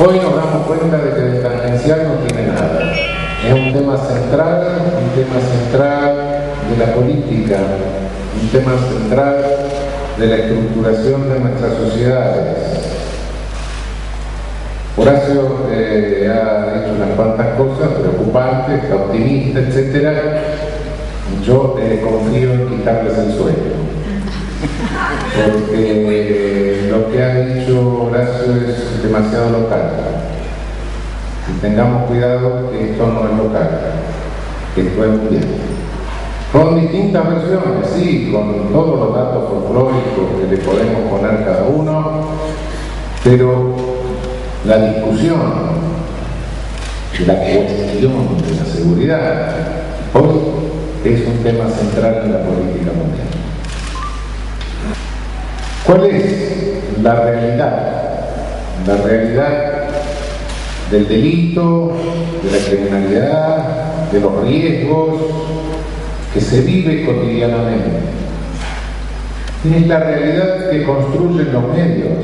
Hoy nos damos cuenta de que de tangencial no tiene nada. Es un tema central de la política, un tema central de la estructuración de nuestras sociedades. Horacio ha dicho unas cuantas cosas preocupantes, optimistas, etc. Yo confío en quitarles el sueño, porque lo que ha dicho Horacio es demasiado local. Y tengamos cuidado que esto no es local, que esto es mundial. Con distintas versiones, sí, con todos los datos folclóricos que le podemos poner cada uno, pero la discusión de la cuestión de la seguridad hoy es un tema central en la política mundial. ¿Cuál es la realidad? La realidad del delito, de la criminalidad, de los riesgos que se vive cotidianamente. Es la realidad que construyen los medios.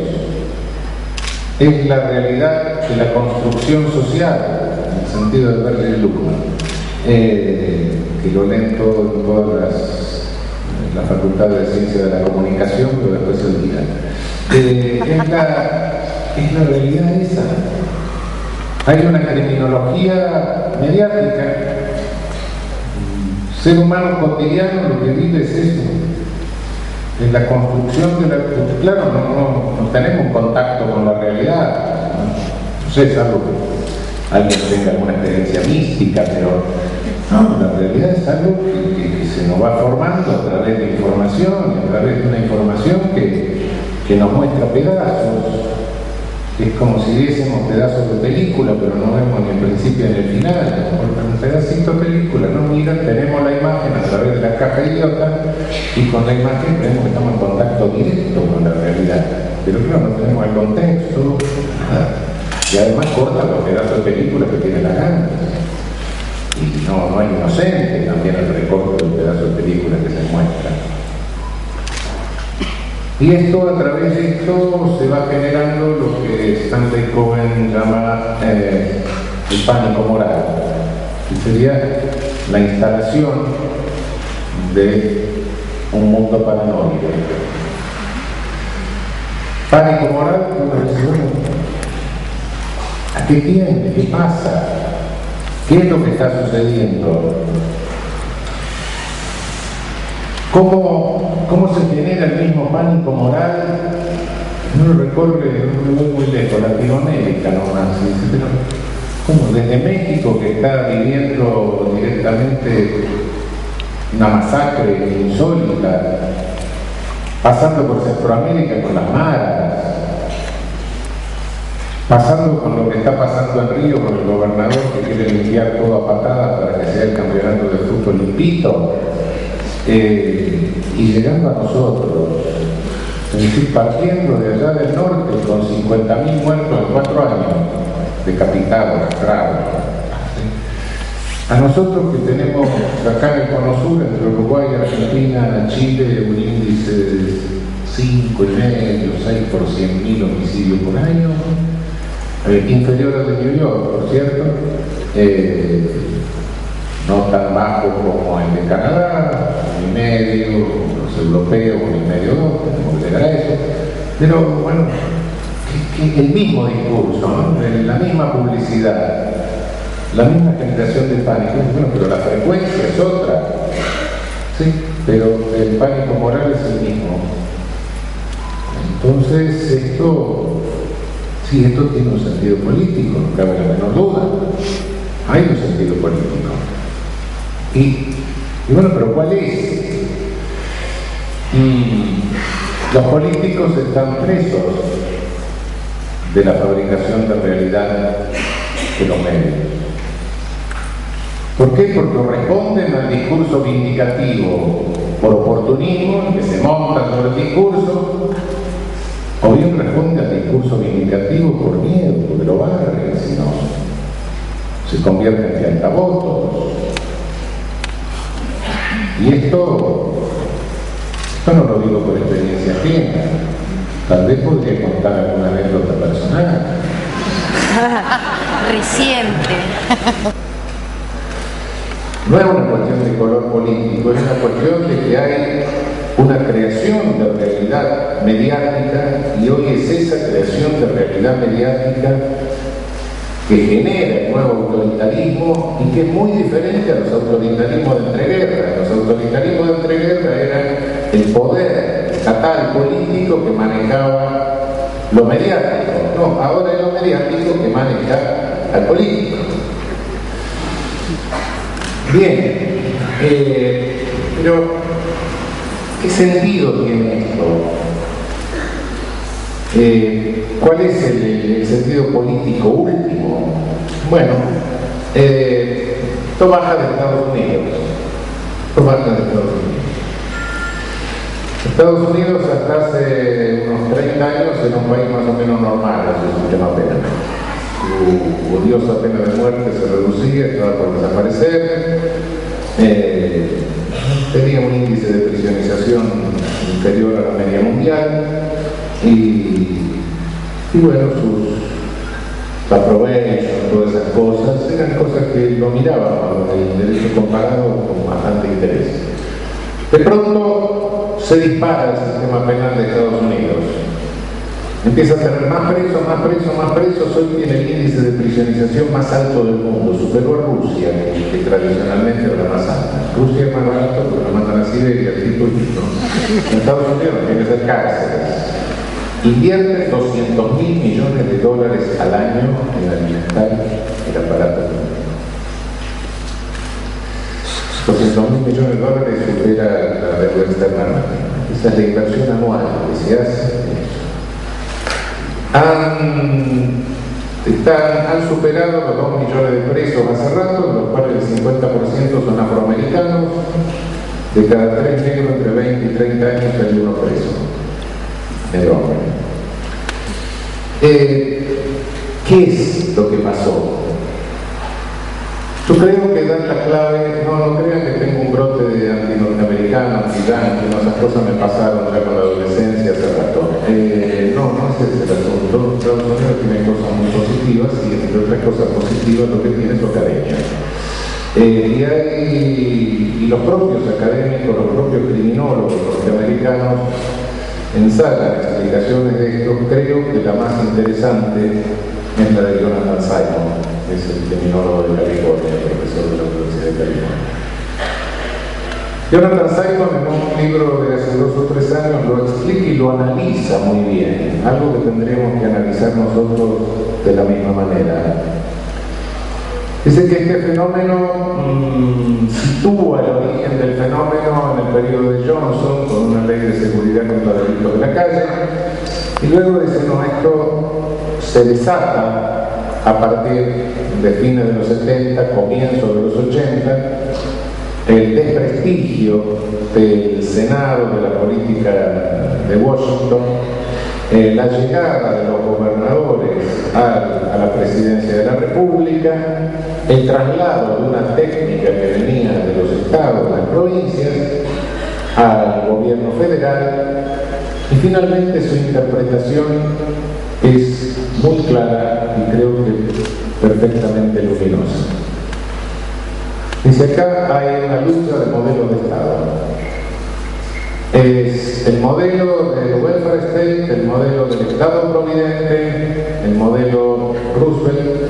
Es la realidad de la construcción social, en el sentido de Berger y Luckmann, que lo leen todo en todas las facultades de ciencia de la comunicación, pero después se olvidan. Es la realidad esa. Hay una criminología mediática. Ser humano cotidiano lo que vive es eso. En la construcción de la... Claro, no tenemos contacto con la realidad. No sé, salvo que alguien tenga alguna experiencia mística, pero no, la realidad es algo que se nos va formando a través de información, y a través de una información que nos muestra pedazos. Es como si viésemos pedazos de película, pero no vemos ni el principio ni el final. Un pedacito de película, ¿no? Mira, tenemos la imagen a través de la caja idiota y con la imagen vemos que estamos en contacto directo con la realidad. Pero claro, no tenemos el contexto, nada. Y además corta los pedazos de película que tiene la gana. Y no hay inocente también el recorte del pedazo de película que se muestra. Y esto, a través de esto, se va generando lo que Stanley Cohen llama el pánico moral, que sería la instalación de un mundo paranoico. Pánico moral, uno dice, bueno, ¿a qué tiende? ¿Qué pasa? ¿Qué es lo que está sucediendo? ¿Cómo se genera el mismo pánico moral? No lo recorre, no me voy muy lejos, Latinoamérica nomás. Pero, ¿cómo? Desde México, que está viviendo directamente una masacre insólita, pasando por Centroamérica con las maras, pasando con lo que está pasando en Río con el gobernador que quiere limpiar todo a patadas para que sea el campeonato de fútbol limpito. Y llegando a nosotros, es decir, partiendo de allá del norte con 50.000 muertos en 4 años, decapitados, castrados. A nosotros que tenemos acá en el Cono Sur, entre Uruguay, Argentina, Chile, un índice de 5,5, 6 por 100.000 homicidios por año, inferior al de New York, por cierto, no tan bajo como el de Canadá, 1,5, los europeos, 1,5, 2, tenemos que llegar a eso. Pero bueno, que el mismo discurso, ¿no? La misma publicidad, la misma generación de pánico, bueno, pero la frecuencia es otra, ¿sí? Pero el pánico moral es el mismo. Entonces, esto tiene un sentido político, no cabe la menor duda. Hay un sentido político. Y bueno, pero ¿cuál es? Los políticos están presos de la fabricación de realidad de los medios. ¿Por qué? Porque responden al discurso vindicativo por oportunismo, que se monta sobre el discurso, o bien responde al discurso vindicativo por miedo, porque lo barren, si no se convierten en altavotos. Y esto no lo digo por experiencia ajena, tal vez podría contar alguna anécdota personal. No es una cuestión de color político, es una cuestión de que hay una creación de realidad mediática, y hoy es esa creación de realidad mediática que genera el nuevo autoritarismo y que es muy diferente a los autoritarismos de entreguerra. Los autoritarismos de entreguerra eran el poder estatal político que manejaba lo mediático. No, ahora es lo mediático que maneja al político. Bien, pero ¿qué sentido tiene esto? ¿Cuál es el sentido político último? Bueno, esto baja de Estados Unidos. Estados Unidos hasta hace unos 30 años era un país más o menos normal, así que no pena. Su odiosa pena de muerte se reducía, estaba por desaparecer. Tenía un índice de prisionización inferior a la media mundial y bueno, sus aprovechos, todas esas cosas, eran cosas que lo miraban con el derecho comparado con bastante interés. De pronto se dispara el sistema penal de Estados Unidos. Empieza a tener más presos, hoy tiene el índice de prisionización más alto del mundo, superó a Rusia, que tradicionalmente era la más alta. Rusia es más barato porque lo mandan a Siberia, tipo y tipo. En Estados Unidos tiene que ser cárceles. Invierte $200.000 millones al año en alimentar el aparato público. $200.000 millones supera la deuda externa. Esa es la inversión anual que se hace. Han superado los 2 millones de presos hace rato, de los cuales el 50% son afroamericanos. De cada 3 negros entre 20 y 30 años hay uno preso. El hombre. ¿Qué es lo que pasó? Yo creo que dan la clave. No crean que tengo un brote de anti-norteamericano, anti-yankee, esas cosas me pasaron ya con la adolescencia hace rato. No es ese el asunto. Estados Unidos tiene cosas muy positivas y entre otras cosas positivas lo que tiene es su academia. Y los propios académicos, los propios criminólogos norteamericanos ensayan explicaciones de esto. Creo que la más interesante es la de Jonathan Simon, es el criminólogo de California, profesor de la Universidad de California. Jonathan Simon, en un libro de hace 2 o 3 años, lo explica y lo analiza muy bien, algo que tendríamos que analizar nosotros de la misma manera. Dice que este fenómeno sitúa el origen del fenómeno en el periodo de Johnson, con una ley de seguridad contra delitos de la calle, y luego dice, no, esto se desata a partir de fines de los 70, comienzo de los 80, el desprestigio del Senado, de la política de Washington, la llegada de los gobernadores a la presidencia de la República, el traslado de una técnica que venía de los estados, de las provincias, al gobierno federal, y finalmente su interpretación es muy clara y creo que perfectamente luminosa. Dice, acá hay una lucha de modelos de Estado. Es el modelo del welfare state, el modelo del Estado providente, el modelo Roosevelt,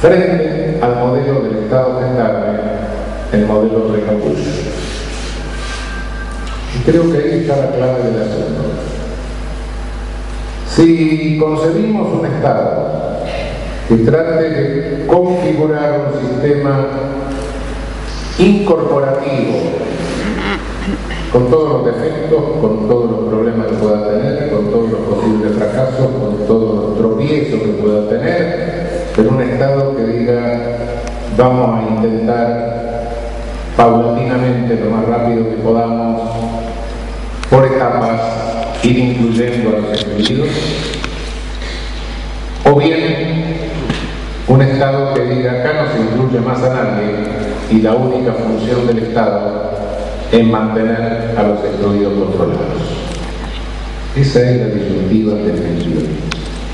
frente al modelo del Estado gendarme, el modelo Reagan Bush. Y creo que ahí está la clave del asunto. Si concebimos un Estado que trate de configurar un sistema incorporativo, con todos los defectos, con todos los problemas que pueda tener, con todos los posibles fracasos, con todos los tropiezos que pueda tener, pero un Estado que diga, vamos a intentar paulatinamente, lo más rápido que podamos, por etapas, ir incluyendo a los excluidos, o bien un Estado que diga, acá no se incluye más a nadie y la única función del Estado es mantener a los excluidos controlados. Esa es la disyuntiva definitiva.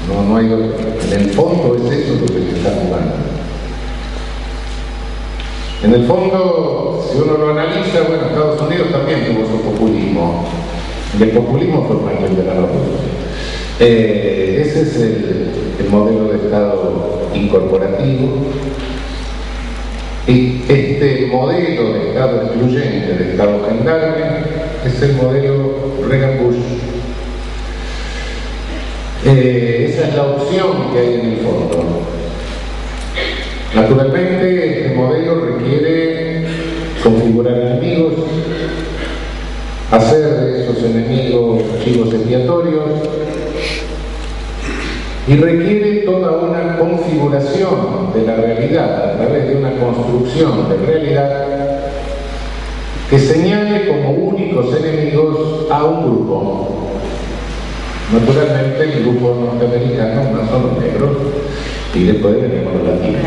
No hay otra. En el fondo es eso lo que se está jugando. En el fondo, si uno lo analiza, bueno, Estados Unidos también tuvo su populismo. Y el populismo fue Manuel de la López. Ese es el modelo de Estado incorporativo. Y este modelo de Estado excluyente, de Estado gendarme, es el modelo Reagan-Bush. Esa es la opción que hay en el fondo. Naturalmente, este modelo requiere configurar enemigos, hacer de esos enemigos chivos expiatorios, y requiere toda una configuración de la realidad a través de una construcción de realidad que señale como únicos enemigos a un grupo. Naturalmente, el grupo norteamericano no son los negros, y después venimos los latinos.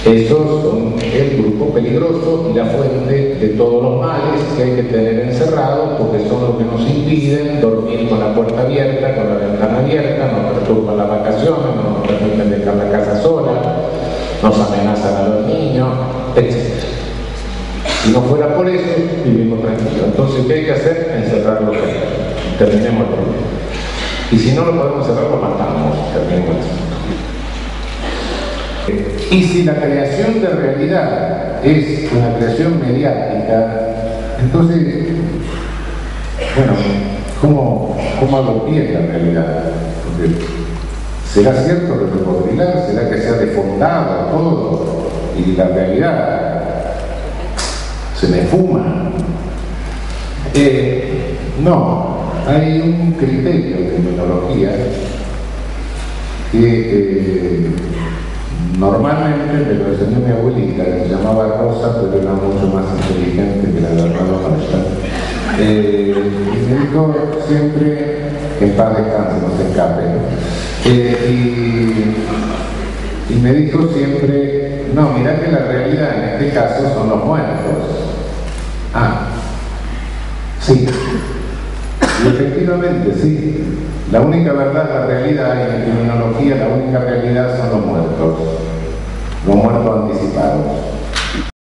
Esos son el grupo peligroso y la fuente de todos los males que hay que tener encerrados, porque son los que nos impiden dormir con la puerta abierta, con la ventana abierta, nos perturban las vacaciones, no nos permiten dejar la casa sola, nos amenazan a los niños, etc. Si no fuera por eso, vivimos tranquilos. Entonces, ¿qué hay que hacer? Encerrarlos. Terminemos el problema. Y si no lo podemos cerrar, lo matamos. Terminemos el asunto. Y si la creación de realidad es una creación mediática, entonces, bueno, ¿cómo hago pie en la realidad? Porque ¿será cierto lo que puedo brillar? ¿Será que se ha defondado todo? Y la realidad se me fuma. No, hay un criterio de terminología que normalmente me lo enseñó mi abuelita, que se llamaba Rosa, pero era mucho más inteligente que la de Arnaldo Mancha. Y me dijo siempre, que en paz descanse, no se escape, y me dijo siempre, no, mirá que la realidad en este caso son los muertos. Ah, sí. Y efectivamente, sí. La única verdad, la realidad, en la criminología, la única realidad son los muertos anticipados.